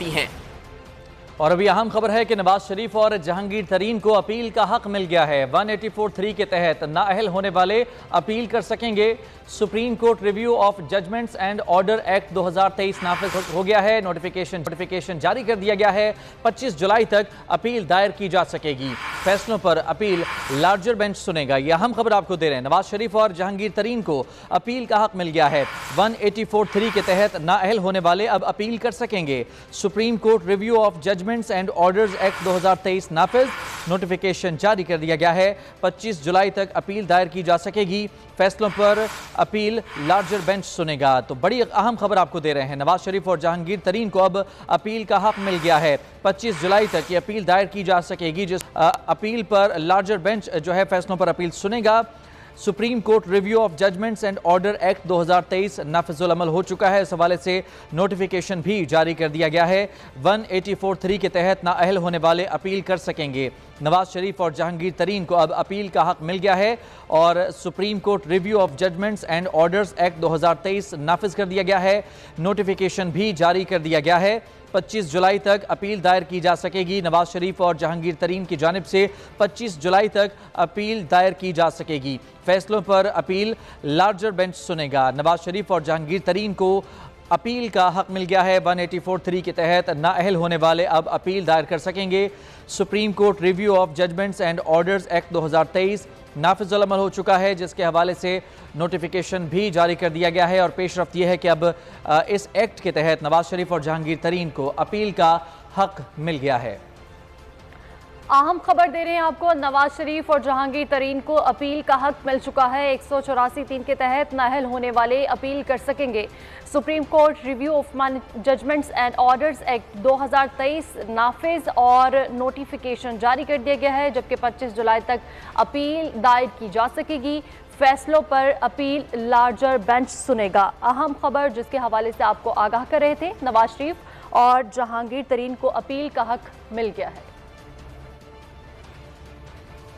हैं। और अभी अहम खबर है कि नवाज शरीफ और जहांगीर तरीन को अपील का हक मिल गया है। 184(3) के तहत नाअहल होने वाले अपील कर सकेंगे। Supreme court review of judgements and order act 2023 नाफिज हो गया है। नोटिफिकेशन जारी कर दिया गया है। 25 जुलाई तक अपील दायर की जा सकेगी। फैसलों पर अपील लार्जर बेंच सुनेगा। यह अहम खबर आपको दे रहे हैं। नवाज शरीफ और जहांगीर तरीन को अपील का हक मिल गया है। 184(3) के तहत नाअहल होने वाले अब अपील कर सकेंगे। Supreme court review of judgements and orders act 2023 नाफिज। नोटिफिकेशन जारी कर दिया गया है। 25 जुलाई तक अपील दायर की जा सकेगी। फैसलों पर अपील लार्जर बेंच सुनेगा। तो बड़ी अहम खबर आपको दे रहे हैं। नवाज शरीफ और जहांगीर तरीन को अब अपील का हक मिल गया है। 25 जुलाई तक ये अपील दायर की जा सकेगी, जिस अपील पर लार्जर बेंच जो है फैसलों पर अपील सुनेगा। Supreme court review of judgements and order act 2023 नाफिजुल अमल हो चुका है। इस हवाले से नोटिफिकेशन भी जारी कर दिया गया है। 184(3) के तहत नाअहल होने वाले अपील कर सकेंगे। नवाज शरीफ और जहांगीर तरीन को अब अपील का हक मिल गया है और supreme court review of judgements and orders act 2023 नाफिज कर दिया गया है। नोटिफिकेशन भी जारी कर दिया गया है। 25 जुलाई तक अपील दायर की जा सकेगी। नवाज शरीफ और जहांगीर तरीन की जानिब से 25 जुलाई तक अपील दायर की जा सकेगी। फैसलों पर अपील लार्जर बेंच सुनेगा। नवाज शरीफ और जहांगीर तरीन को अपील का हक मिल गया है। 184(3) के तहत नाअहल होने वाले अब अपील दायर कर सकेंगे। Supreme court review of judgements and orders act 2023 नाफिजुल अमल हो चुका है, जिसके हवाले से नोटिफिकेशन भी जारी कर दिया गया है और पेशरफ्त यह है कि अब इस एक्ट के तहत नवाज शरीफ और जहांगीर तरीन को अपील का हक मिल गया है। अहम खबर दे रहे हैं आपको। नवाज शरीफ और जहांगीर तरीन को अपील का हक मिल चुका है। 184(3) के तहत नाअहल होने वाले अपील कर सकेंगे। Supreme court review of judgements and orders act 2023 नाफिज और नोटिफिकेशन जारी कर दिया गया है, जबकि 25 जुलाई तक अपील दायर की जा सकेगी। फैसलों पर अपील लार्जर बेंच सुनेगा। अहम खबर जिसके हवाले से आपको आगाह कर रहे थे, नवाज शरीफ और जहांगीर तरीन को अपील का हक मिल गया है।